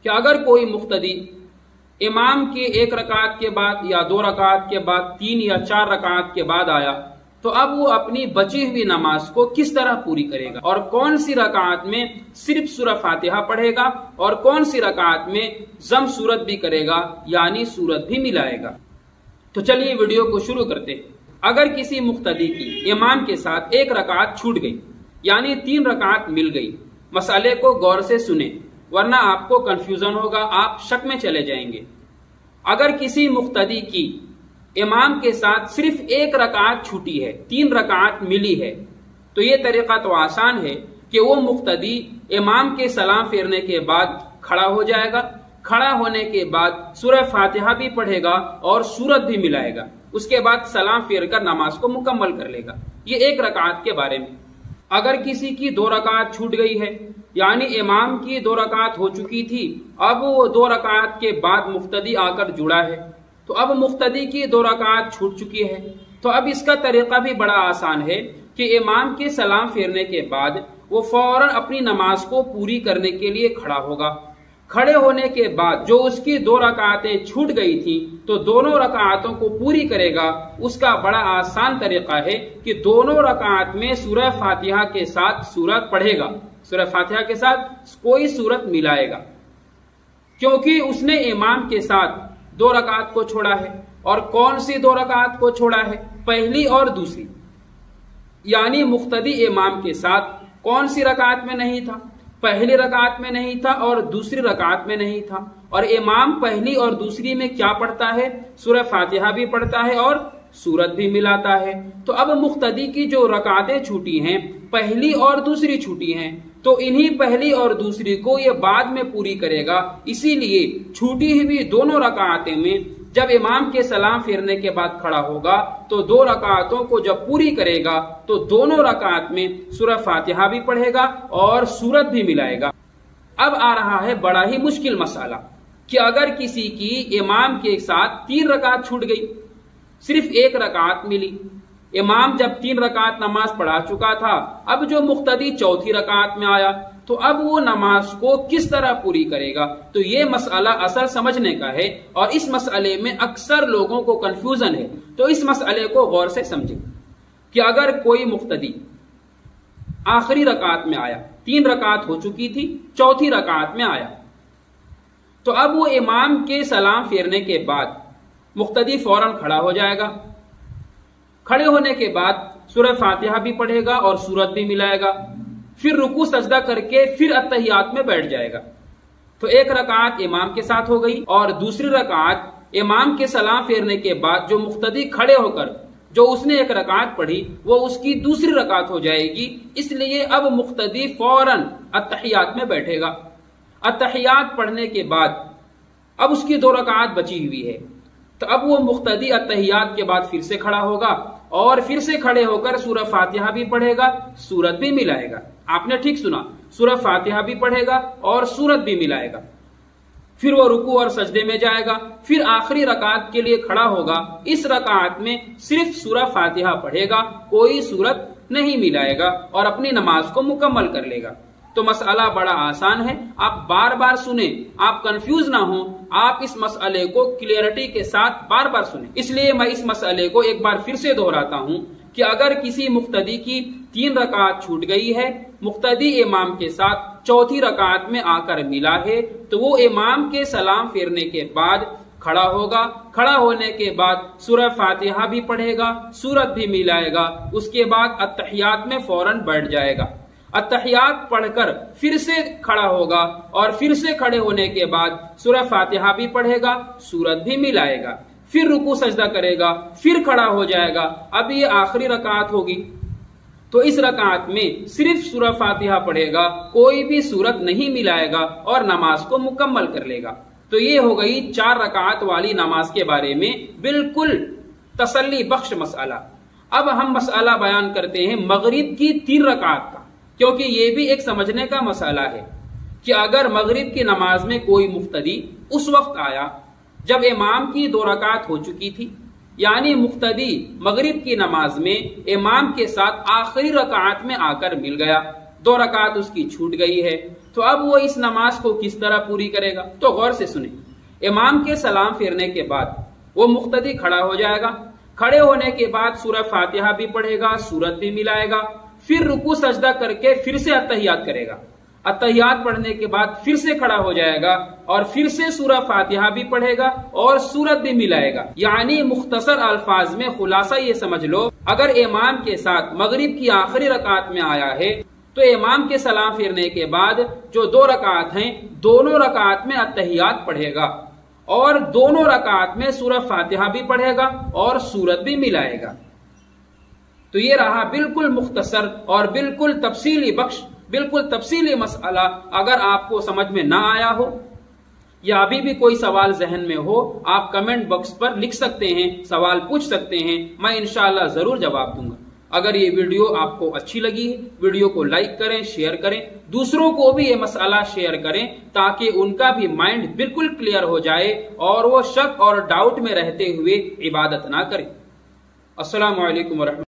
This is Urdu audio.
کہ اگر کوئی مقتدی امام کے 1 رکعت کے بعد یا 2 رکعت کے بعد 3 یا 4 رکعت کے بعد آیا تو اب وہ اپنی بچی ہوئی نماز کو کس طرح پوری کرے گا، اور کون سی رکعت میں صرف سورہ فاتحہ پڑھے گا اور کون سی رکعت میں ضم سورت بھی کرے گا یعنی سورت بھی ملائے گا۔ تو چلیے ویڈیو کو شروع کرتے ہیں۔ اگر کسی مقتدی کی امام کے ساتھ 1 رکعت چھوٹ گئی یعنی 3 رکعت مل گئی، مسئلے کو غور سے سنیں ورنہ آپ کو کنفیوژن ہوگا، آپ شک میں چلے جائیں گے۔ اگر کسی مقتدی کی امام کے ساتھ صرف 1 رکعت چھوٹی ہے، 3 رکعت ملی ہے، تو یہ طریقہ تو آسان ہے کہ وہ مقتدی امام کے سلام پھیرنے کے بعد کھڑا ہو جائے گا، کھڑا ہونے کے بعد سورہ فاتحہ بھی پڑھے گا اور سورت بھی ملائے گا، اس کے بعد سلام پھیر کر نماز کو مکمل کر لے گا۔ یہ 1 رکعت کے بارے میں۔ اگر کسی کی 2 رکعت چھوٹ گئی ہے یعنی امام کی 2 رکعت ہو چکی تھی، اب وہ 2 رکعت کے بعد مقتدی آ کر جڑا ہے، تو اب مقتدی کی 2 رکعت چھوٹ چکی ہے، تو اب اس کا طریقہ بھی بڑا آسان ہے کہ امام کے سلام پھیرنے کے بعد وہ فوراً اپنی نماز کو پوری کرنے کے لیے کھڑا ہوگا۔ کھڑے ہونے کے بعد جو اس کی 2 رکعتیں چھوٹ گئی تھیں تو دونوں رکعتوں کو پوری کرے گا۔ اس کا بڑا آسان طریقہ ہے کہ دونوں رکعت میں سورہ فاتحہ کے ساتھ سورت پڑھے گا، سورہ فاتحہ کے ساتھ کوئی سورت ملائے گا، کیونکہ اس نے امام کے ساتھ 2 رکعت کو چھوڑا ہے۔ اور کون سی 2 رکعت کو چھوڑا ہے؟ پہلی اور دوسری، یعنی مقتدی امام کے ساتھ کون سی رکعت میں نہیں تھا؟ پہلی رکعت میں نہیں تھا اور دوسری رکعت میں نہیں تھا، اور امام پہلی اور دوسری میں کیا پڑھتا ہے؟ سورہ فاتحہ بھی پڑھتا ہے اور سورت بھی ملاتا ہے۔ تو اب مقتدی کی جو رکعتیں چھوٹی ہیں، پہلی اور دوسری چھوٹی ہیں، تو انہی پہلی اور دوسری کو یہ بعد میں پوری کرے گا۔ اسی لیے چھوٹی ہوئی دونوں رکعتیں میں جب امام کے سلام پھیرنے کے بعد کھڑا ہوگا تو 2 رکعتوں کو جب پوری کرے گا تو دونوں رکعت میں سورہ فاتحہ بھی پڑھے گا اور سورت بھی ملائے گا۔ اب آ رہا ہے بڑا ہی مشکل مسئلہ کہ اگر کسی کی امام کے ساتھ 3 رکعت چھوٹ گئی، صرف 1 رکعت ملی، امام جب 3 رکعت نماز پڑھا چکا تھا، اب جو مقتدی 4تھی رکعت میں آیا تو اب وہ نماز کو کس طرح پوری کرے گا؟ تو یہ مسئلہ اصل سمجھنے کا ہے اور اس مسئلے میں اکثر لوگوں کو کنفیوژن ہے، تو اس مسئلے کو غور سے سمجھیں کہ اگر کوئی مقتدی آخری رکعت میں آیا، 3 رکعت ہو چکی تھی، 4تھی رکعت میں آیا، تو اب وہ امام کے سلام پھیرنے کے بعد مقتدی فوراً کھڑا ہو جائے گا۔ کھڑے ہونے کے بعد سورہ فاتحہ بھی پڑھے گا اور سورت بھی ملائے گا، پھر رکوع سجدہ کر کے پھر اتحیات میں بیٹھ جائے گا۔ تو 1 رکعت امام کے ساتھ ہو گئی اور دوسری رکعت امام کے سلام پھیرنے کے بعد جو مقتدی کھڑے ہو کر جو اس نے 1 رکعت پڑھی وہ اس کی دوسری رکعت ہو جائے گی۔ اس لیے اب مقتدی فوراً اتحیات میں بیٹھے گا۔ اتحیات پڑھنے کے بعد اب اس کی 2 رکعت بچی ہوئی ہے، تو اب وہ مقتدی اتحیات کے بعد پھر سے کھڑا ہوگا اور پھر سے کھڑے ہو کر سورہ فاتحہ بھی پڑھے گا، سورت بھی ملائے گا۔ آپ نے ٹھیک سنا، سورہ فاتحہ بھی پڑھے گا اور سورت بھی ملائے گا۔ پھر وہ رکوع اور سجدے میں جائے گا، پھر آخری رکعت کے لیے کھڑا ہوگا۔ اس رکعت میں صرف سورہ فاتحہ پڑھے گا، کوئی سورت نہیں ملائے گا اور اپنی نماز کو مکمل کر لے گا۔ تو مسئلہ بڑا آسان ہے، آپ بار بار سنیں، آپ کنفیوز نہ ہوں، آپ اس مسئلے کو کلیئرٹی کے ساتھ بار بار سنیں۔ اس لیے میں اس مسئلے کو ایک بار پھر سے دہراتا ہوں کہ اگر کسی مقتدی کی 3 رکعت چھوٹ گئی ہے، مقتدی امام کے ساتھ 4تھی رکعت میں آ کر ملا ہے، تو وہ امام کے سلام پھیرنے کے بعد کھڑا ہوگا۔ کھڑا ہونے کے بعد سورہ فاتحہ بھی پڑھے گا، سورت بھی ملائے گا، اس کے بعد اتحیات میں فوراً بیٹھ جائے گا۔ اتحیات پڑھ کر پھر سے کھڑا ہوگا اور پھر سے کھڑے ہونے کے بعد سورہ فاتحہ بھی پڑھے گا، سورت بھی ملائے گا، پھر رکوع سجدہ کرے گا، پھر کھڑا ہو جائے گا۔ اب یہ آخری رکعت ہوگی، تو اس رکعت میں صرف سورہ فاتحہ پڑھے گا، کوئی بھی سورت نہیں ملائے گا اور نماز کو مکمل کر لے گا۔ تو یہ ہو گئی 4 رکعت والی نماز کے بارے میں بالکل تسلی بخش مسئلہ۔ اب ہم مسئلہ بیان کرتے ہیں مغرب کی 3 رکعت کا، کیونکہ یہ بھی ایک سمجھنے کا مسئلہ ہے کہ اگر مغرب کی نماز میں کوئی مقتدی اس وقت آیا جب امام کی 2 رکعت ہو چکی تھی، یعنی مقتدی مغرب کی نماز میں امام کے ساتھ آخری رکعت میں آ کر مل گیا، 2 رکعت اس کی چھوٹ گئی ہے، تو اب وہ اس نماز کو کس طرح پوری کرے گا؟ تو غور سے سنیں، امام کے سلام پھیرنے کے بعد وہ مقتدی کھڑا ہو جائے گا، کھڑے ہونے کے بعد سورہ فاتحہ بھی پڑھے گا، سورت بھی ملائے گا، پھر رکوع سجدہ کر کے پھر سے اتحیات کرے گا، اتحیات پڑھنے کے بعد پھر سے کھڑا ہو جائے گا اور پھر سے سورہ فاتحہ بھی پڑھے گا اور سورت بھی ملائے گا۔ یعنی مختصر الفاظ میں خلاصہ یہ سمجھ لو، اگر امام کے ساتھ مغرب کی آخری رکعت میں آیا ہے تو امام کے سلام پھیرنے کے بعد جو 2 رکعت ہیں دونوں رکعت میں اتحیات پڑھے گا اور دونوں رکعت میں سورہ فاتحہ بھی پڑھے گا اور سورت بھی ملائے گا۔ تو یہ رہا بالکل مختصر اور بالکل تفصیلی مسئلہ۔ اگر آپ کو سمجھ میں نہ آیا ہو یا ابھی بھی کوئی سوال ذہن میں ہو، آپ کمنٹ باکس پر لکھ سکتے ہیں، سوال پوچھ سکتے ہیں، میں انشاءاللہ ضرور جواب دوں گا۔ اگر یہ ویڈیو آپ کو اچھی لگی ہے، ویڈیو کو لائک کریں، شیئر کریں، دوسروں کو بھی یہ مسئلہ شیئر کریں تاکہ ان کا بھی مائنڈ بالکل کلیئر ہو جائے اور وہ شک اور ڈاؤٹ میں رہتے ہوئے عبادت نہ کریں۔ السلام علیکم ورحمۃ اللہ۔